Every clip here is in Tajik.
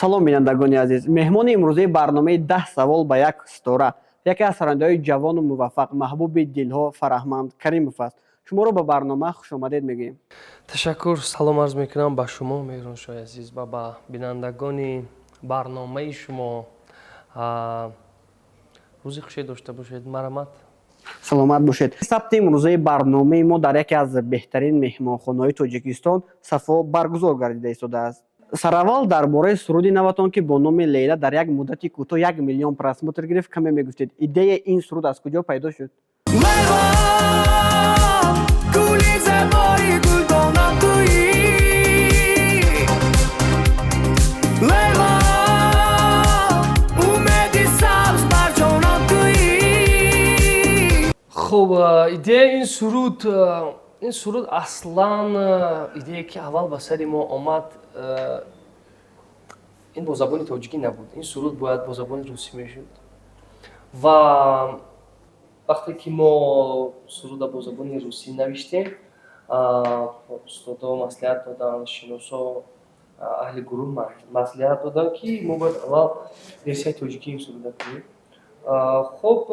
салом бинандагони азиз, меҳмони имрӯзаи барномаи 10 савол ба як стора яке аз сарояндаҳои ҷавону муваффақ маҳбуби дилҳо Фарахманд Каримов аст. Шуморо ба барнома хушомадед мегӯем. Ташаккур, салом арз мекунам ба шумо Меҳроншоҳи азиз ва ба бинандагони барномаи шумо. рӯзи хуше дошта бошед. Марамат. саломат бошед. сабти имрӯзаи барномаи мо дар яке аз беҳтарин меҳмонхонаҳои Тоҷикистон Сафо баргузор гардида истодааст. сараввал дар бораи суруди наватон ки бо номи Лейла дар як муддати кӯтоҳ 1 миллион просмотр гирифт каме мегуфтед. Идеяи ин суруд аз куҷо пайдо шуд? хуб, идеяи ин суруд аслан идея ки аввал ба сари мо омад, ин бо забони тоҷикӣ набуд. Ин суруд бояд бо забони русӣ мешуд. Ва вақте ки мо суруда бо забони русӣ навиштем, устодо маслиҳат доданд, шиносо, аҳли гурӯҳ маслиҳат доданд ки мо бояд аввал версияи тоҷикӣ ин суруда кунем. хуб,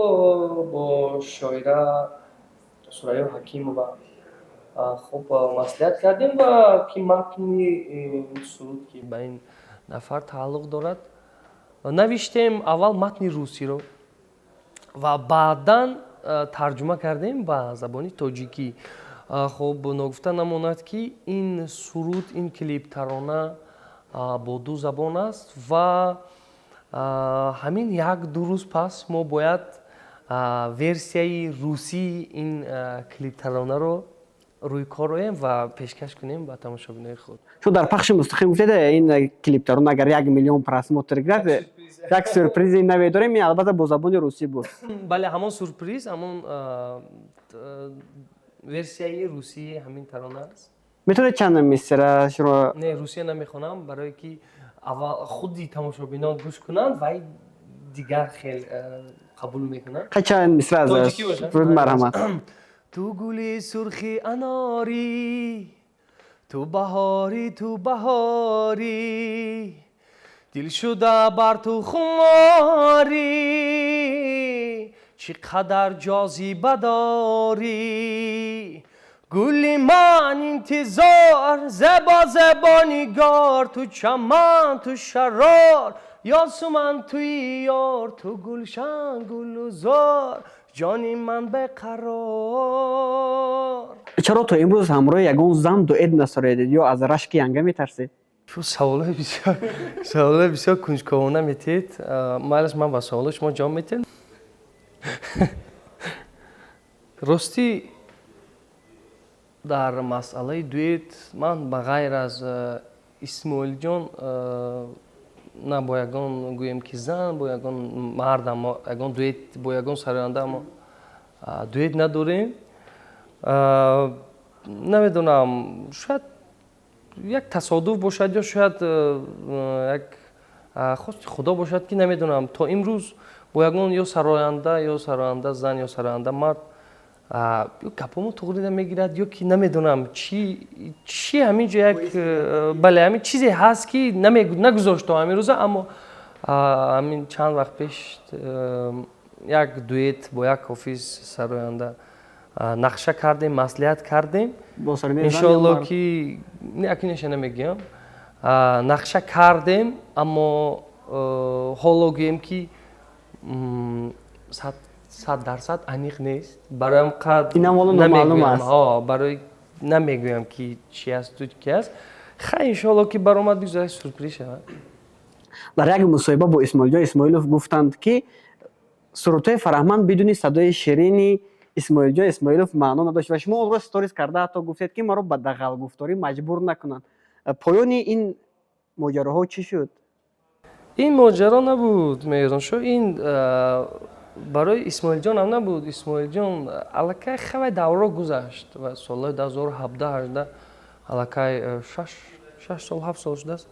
бо шоира Сурайё Ҳакимова хуб маслиҳат кардем ва ки матни ин суруд ки ба ин нафар тааллуқ дорад навиштем аввал матни русиро ва баъдан тарҷума кардем ба забони тоҷикӣ. хуб, ногуфта намонад ки ин суруд, ин клиптарона бо ду забон аст ва ҳамин 1-2 рӯз пас мо бояд версияи русии ин клиптаронаро рӯи кор оем ва пешкаш кунем ба тамошобинони худ. Шумо дар пахши мустақим гуфтед ин клиптарон агар 1 миллион просмотр гирад, як сюрпризи наве дорем, албатта бо забони русӣ буд. бале, ҳамон сюрприз, ҳамон версияи русии ҳамин тарона аст. метавонед чанд мисра шуро? Не, русия намехонам, барое ки аввал худи тамошобинон гӯш кунанд ва дигар хел қабул мекунанд. чанд мисра аз Тоҷикӣ бошад. марҳамат. ту гули сурхи анори, ту баҳори, ту баҳори, дил шуда бар ту хумори, чӣ қадар ҷозиба дорӣ, гули ман интизор, зебо зебо нигор, ту чаман, ту шарор, ёсуман туи ёр, ту гулшан гулузор, ҷони ман беқарор. чаро то имрӯз ҳамроҳи ягон зан дуэт насоредед ё аз рашки янга метарсед? саволои бисёр кунҷковона метед. майлаш ман ба саволои шумо ҷавоб метем. ростӣ дар масъалаи дуэт ман ба ғайр аз Исмоилҷон на бо ягон гӯем ки зан, бо ягон мард, аммо ягон дуэт бо ягон сароянда аммо дуэт надорем. намедонам, шояд як тасодуф бошад ё шояд як хости худо бошад ки намедонам, то имрӯз бо ягон ё сароянда зан ё сароянда мард ё гапомо туғри намегирад ё ки намедонам чӣ ҳамин ҷо як бале ҳамин чизе ҳаст ки нагузошт то ҳамин рӯза. Аммо ҳамин чанд вақт пеш як дуэт бо як ҳофиз сароянда нақша кардем, маслиҳат кардем. иншоалло ки якинеша намегӯям, нақша кардем, аммо ҳоло гӯем ки 100% аниқ нест. бароям қад намегӯям ки чӣ аст ду ки аст. хай иншоалло ки баромад бигзорад сюрприз шавад. дар як мусоҳиба бо Исмоилҷон Исмоилов гуфтанд ки сурудҳои Фарахманд бидуни садои ширини Исмоилҷон Исмоилов маъно надошт ва шумо онро сторис карда ҳатто гуфтед ки маро ба дағалгуфторӣ маҷбур накунанд. поёни ин моҷароҳо чӣ шуд? ин моҷаро набуд Меҳроншоҳ, ин барои Исмоилҷон ҳам набуд. Исмоилҷон аллакай хавай давраро гузашт ва солҳои 2017-18 аллакай 6 сол 7 сол шудааст.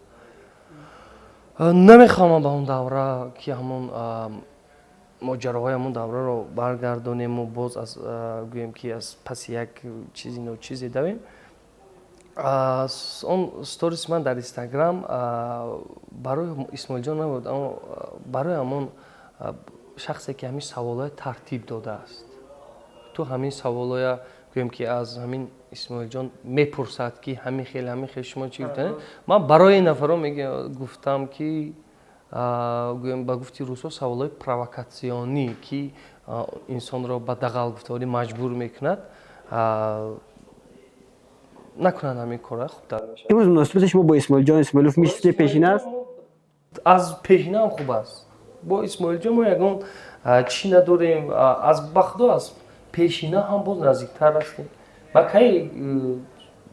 намехоҳам ба он давра ки ҳамон моҷароҳои ҳамон давраро баргардонему боз аз гӯем ки аз паси як чизи ночизе давем. он сторис ман дар Instagram барои Исмоилҷон набуд, аммо барои ҳамон шахсе ки ҳамин саволоя тартиб додааст. ту ҳамин саволоя гӯем ки аз ҳамин Исмоилҷон мепурсад ки ҳамин хеле шумо чӣ гуфтанед. Ман барои ин нафаро гуфтам ки гӯем ба гуфти Русо саволои провокатсионӣ ки инсонро ба дағал гуфторӣ маҷбур мекунад накунанд ҳамин кора хубтар мешавад. имрӯз муносибати шумо бо Исмоилҷон Исмоилов мисли пешина аст? аз пешинаам хуб аст. бо Исмоилҷон мо ягон чӣ надорем, аз бахудо аз пешина ҳам боз наздиктар ҳастем. Ман кай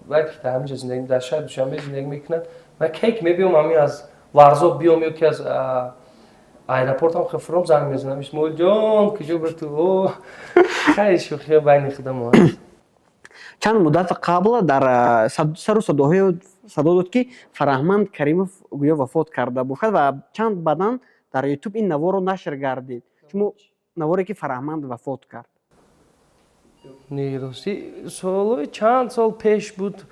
вақте ки дар ҳаминҷо зиндагӣ дар шаҳри Душанбе зиндагӣ мекунад, ман кай ки мебиём ҳамин аз варзоб биём ё ки аз аэропортам хефром занг мезанам Исмоилҷон куҷо бирту хай шӯхиҳо байни худо мо ҳаст. чанд муддат қабл дар сару садоҳое садо дод ки Фараҳманд Каримов гӯё вафот карда бошад ва чанд баъдан дар YouTube ин наворо нашр гардид. Шумо наворе ки Фараҳманд вафот кард. Не рости солҳои чанд сол пеш буд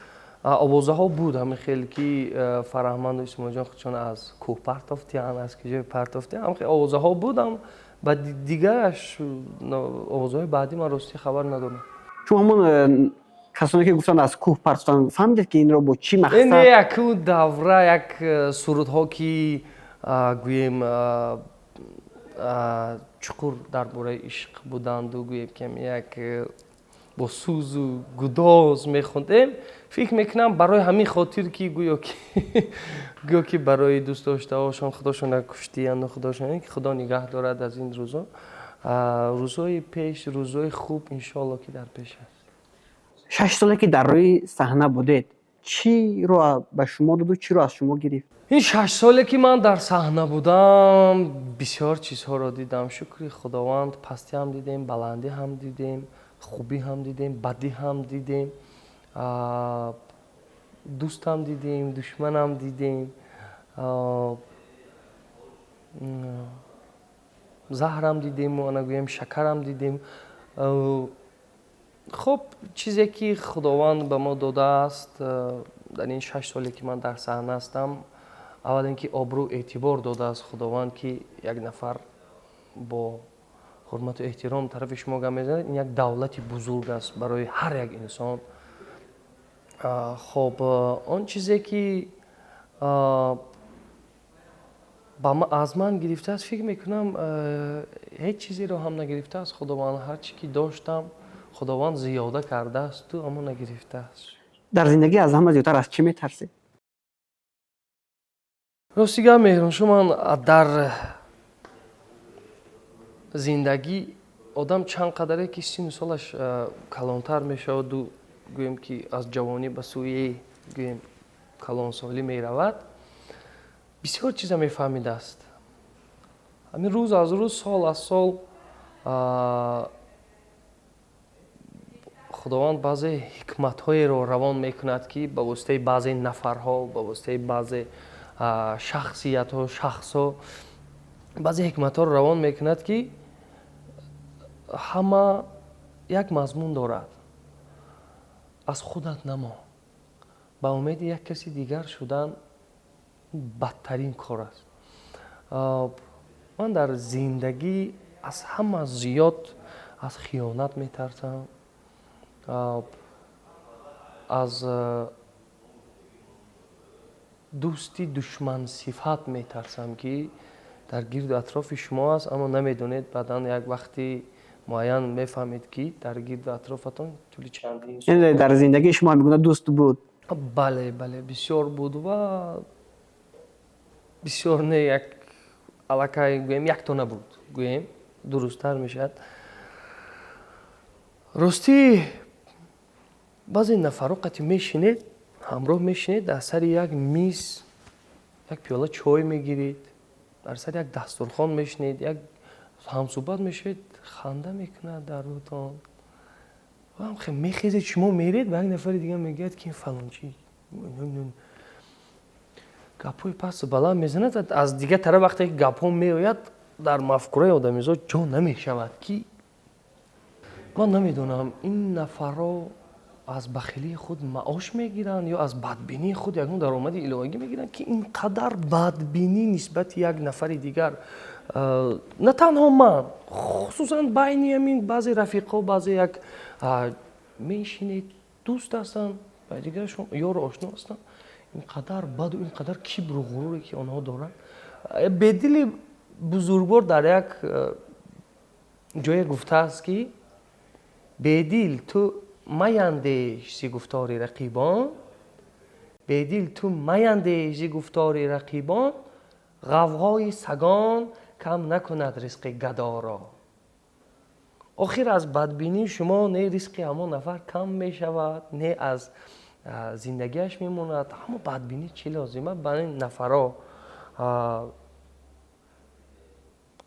овозаҳо буд ҳамин хеле ки Фараҳманду Исмоилҷон худшон аз кӯҳ партофтиянд, аз киҷои партофтиянд, ҳам хеле овозаҳо будам. Ба дигараш овозаҳои баъдӣ ман рости хабар надорам. Шумо ҳамон касоне ки гуфтанд аз кӯҳ партофтанд фаҳмидед ки инро бо чӣ мақсад? Ин як давра як сурудҳо ки гӯем чуқур дар бораи ишқ буданду гӯем ки як бо сӯзу гудоз мехондем. Фикр мекунам барои ҳамин хотир ки гӯё ки барои дӯстдоштаҳошон худошона куштиянду худошона ки худо нигаҳ дорад аз ин рӯзо. Рӯзҳои пеш рӯзҳои хуб иншоалло ки дар пеш аст. 6 соле ки дар рӯи саҳна будед, чиро ба шумо доду чиро аз шумо гирифт? ин 6 соле ки ман дар саҳна будам бисёр чизҳоро дидам. Шукри худованд, пастӣ ҳам дидем, баландӣ ҳам дидем, хубӣ ҳам дидем, бадӣ ҳам дидем, дӯстам дидем, душманам дидем, заҳрам дидем, ана гӯем шакарам дидем. хуб чизе ки худованд ба мо додааст дар ин 6 соле ки ман дар саҳна ҳастам, аввал ин ки обрӯ эътибор додааст худованд ки як нафар бо ҳурмату эҳтиром тарафи шумо гап мезанад. Ин як давлати бузург аст барои ҳар як инсон. хуб он чизе ки аз ман гирифтааст, фикр мекунам ҳеҷ чизеро ҳам нагирифтааст худованд. ҳар чӣ ки доштам худованд зиёда кардаасту аммо нагирифтааст. дар зиндагӣ аз ҳама зиёдтар аз чӣ метарсед? рости гап меҳрумшо, ман дар зиндагӣ одам чанд қадаре ки сину солаш калонтар мешаваду гӯем ки аз ҷавонӣ ба сӯи гӯем калонсолӣ меравад, бисёр чиза мефаҳмидааст. ҳамин рӯз аз рӯз, сол аз сол худованд баъзе ҳикматҳоеро равон мекунад ки ба воситаи баъзе нафарҳо, ба воситаи баъзе шахсиятҳо, шахсҳо баъзе ҳикматҳоро равон мекунад ки ҳама як мазмун дорад. аз худат намо, ба умеди як каси дигар шудан бадтарин кор аст. ман дар зиндагӣ аз ҳама зиёд аз хиёнат метарсам, аз дӯсти душмансифат метарсам ки дар гирду атрофи шумо аст, аммо намедонед баъдан як вақти муайян мефаҳмед ки дар гирду атрофатон тӯли чандин яъне дар зиндагии шумо ҳамин гуна дӯст буд? бале бисёр буд ва бисёр не як аллакай гӯем яктона буд, гӯем дурусттар мешавад. ростӣ баъзе нафаро қати мешинед, ҳамроҳ мешинед, дар сари як миз як пиёла чой мегиред, дар сари як дастурхон мешинед, як ҳамсӯҳбат мешавед, ханда мекунад дар рӯтон. мехезед, шумо меред, ба як нафари дигар мегӯяд ки ин фалончӣ гапҳои пасту баланд мезанад. аз дигар тараф вақте ки гапҳо меояд дар мафкураи одамизод ҷо намешавад ки ман намедонам ин нафарро از بخیلی خود معاش میگیرن یا از بدبینی خود یکون درآمد الهی میگیرن که اینقدر بدبینی نسبت یک نفر دیگر نه تنها من خصوصا بین همین بعضی رفیقا بعضی یک میشینید دوست هستن و دیگرشون یار آشنا هستن اینقدر بد و اینقدر کبر و غروری که آنها دارن به دل بزرگوار در یک جای گفته است که به دل تو میندیش ز گفتار رقیبان به دل تو میندیش ز گفتار رقیبان غوغای سگان کم نکند رزق گدا را آخر از بدبینی شما نه رزق همان نفر کم می شود نه از زندگیش میموند اما بدبینی چی لازمه برای این نفرها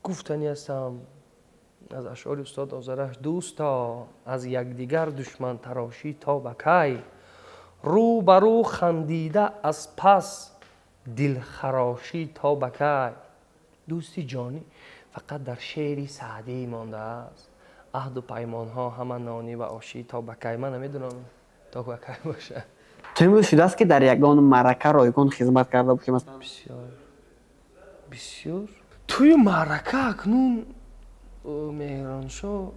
گفتنی هستم از اشعار استاد آذرخش دوستا از یکدیگر دشمن تراشی تا بکی رو بر رو خندیده از پس دل خراشی تا بکی دوستی جانی فقط در شعری سعدی مانده است عهد و پیمان ها همه نانی و آشی تا بکی من نمیدونم تا بکی باشه تو امروز شده است که در یگان معرکه رایگان خدمت کرده باشی مثلا بسیار توی معرکه اکنون مهرانشاه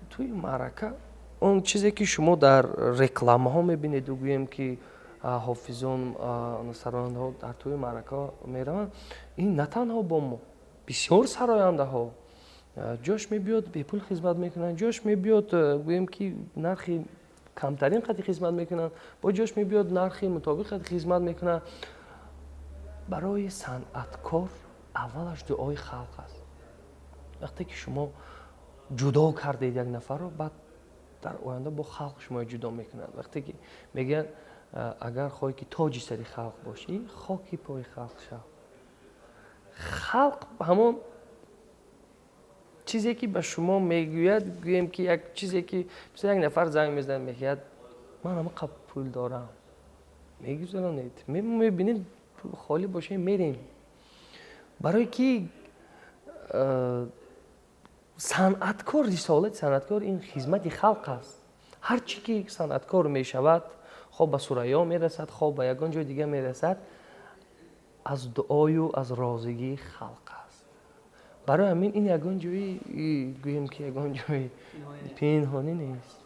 توی معرکه اون چیزی که شما در رکلامه ها میبینید و گوییم که حافظان نصرانند ها در توی معرکه میروند این نه تنها با ما بسیار سراینده ها جاش میبیاد به پول خدمت میکنن جاش میبیاد گوییم که نرخی کمترین قدر خدمت میکنن با جاش میبیاد نرخی مطابق قدر خدمت میکنن برای صنعتکار اولش دعای خلق است وقتی که شما جدا کردید یک نفر رو بعد در آینده با خلق شما جدا میکنند وقتی که میگن اگر خواهی که تاجی سری خلق باشی خاکی پای خلق شو خلق همون چیزی که به شما میگوید گوییم که یک چیزی که مثلا یک نفر زنگ میزنه میگه من همه قبل پول دارم میگذارنید میبینید خالی باشه میریم برای که صنعتکار رسالت صنعتکار این خدمت خلق است هر چی که صنعتکار میشود خواه به ثریا میرسد خواه به یگان جای دیگه میرسد از دعای و از رازگی خلق است برای همین این یگان جایی گوییم که یگان جایی پنهانی نیست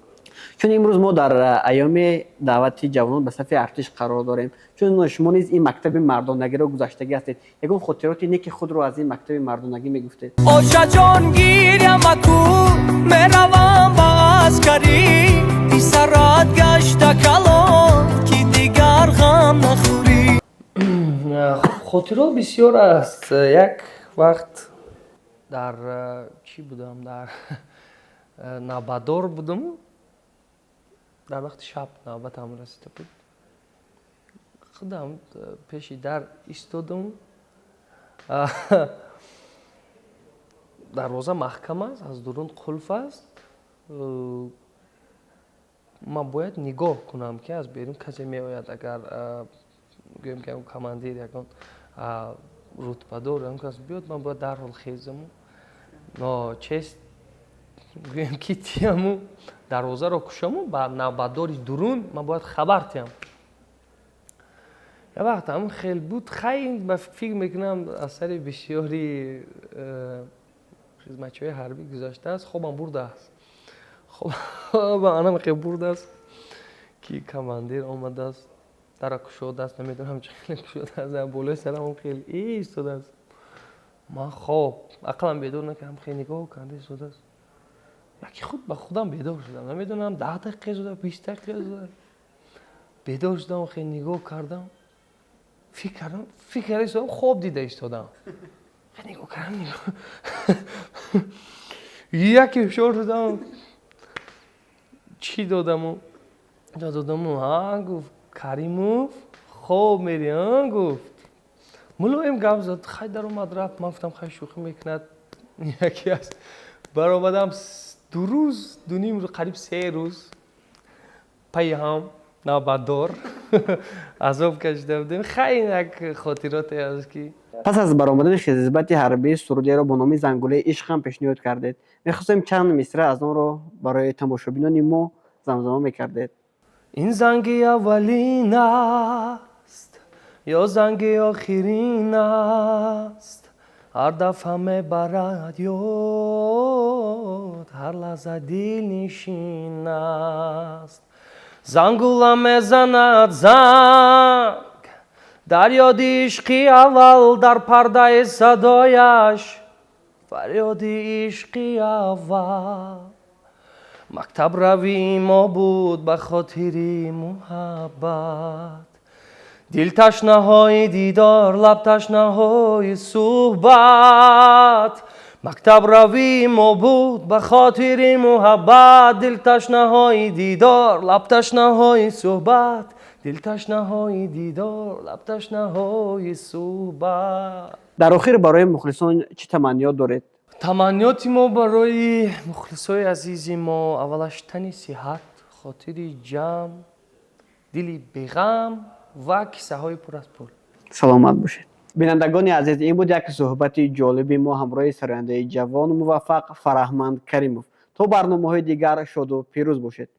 چون امروز ما در ایام دعوت جوانان به صف ارتش قرار داریم چون شما نیز این مکتب مردانگی را گذشتگی هستید یگان خاطرات نیک خود رو از این مکتب مردانگی میگفتید آشا جان گیریم اکو میروم با عسکری بی سرات گشت کلان که دیگر غم نخوری خاطرات بسیار است یک وقت در چی بودم در نوبتدار بودم در وقت شب نوبت هم رسیده بود خودم پیش در ایستادم دروازه محکم است از درون قلف است من باید نگاه کنم که از بیرون کسی می آید اگر گویم که اون کماندیر یکان رتبه دار اون کس بیاد من باید در حال خیزم چیست گویم که تیمو دروازه را کشم و با نوبتداری درون من باید خبر تیم یه وقت همون خیلی بود خیلی به فکر میکنم اثر بسیاری خدمتچی حربی گذاشته است خوابم برده است خب با انم خیلی برده است که کماندیر آمده است در کشوده است نمیدونم چه خیلی کشوده است بالای سرم هم خیلی ایستاده است من خواب عقلم بیدار نکردم خیلی نگاه کنده ایستاده است یکی خود به خودم بیدار شدم نمیدونم 10 دقیقه زده 20 دقیقه زده بیدار شدم و خیلی نگاه کردم فکر ایستادم خواب دیده ایستادم خیلی نگاه کردم یکی فشار دادم چی دادم گفت کریموف خواب میری گفت ملایم گپ زد خیلی در اومد رفت من گفتم خیلی شوخی میکند یکی است برآمدم 2 روز 2 نیم روز قریب 3 روز پی هم نوبتدار عذاب کشیده بودیم خیلی یک خاطرات است که پس از برآمدن خدمت حربی سرودی را با نام زنگوله عشق هم پیشنهاد کردید می‌خواستیم چند مصرع از آن را برای تماشابینان ما زمزمه می‌کردید این زنگ اولین است یا زنگ آخرین است، هر دفعه میبرد یاد، هر لحظه دل نشین است. زنگوله میزند زنگ در یاد عشقی اول، در پرده صدایش فریاد عشقی اول. مکتب روی ما بود به خاطر محبت، دل تشنه های دیدار، لب تشنه های صحبت. مکتب روی ما بود به خاطر محبت، دل تشنه های دیدار، لب تشنه های صحبت. دل تشنه های دیدار، لب تشنه های صحبت. در آخر برای مخلصان چه تمنیات دارید؟ تمنیات ما برای مخلصای عزیز ما اولش تنی صحت، خاطری جمع، دلی بیغم و کیسه های پر از پول. سلامت باشید. بینندگان عزیز، این بود یک صحبت جالبی ما همراه سراینده جوان و موفق فرهمند کریموف. تا برنامه‌های دیگر شاد و پیروز باشید.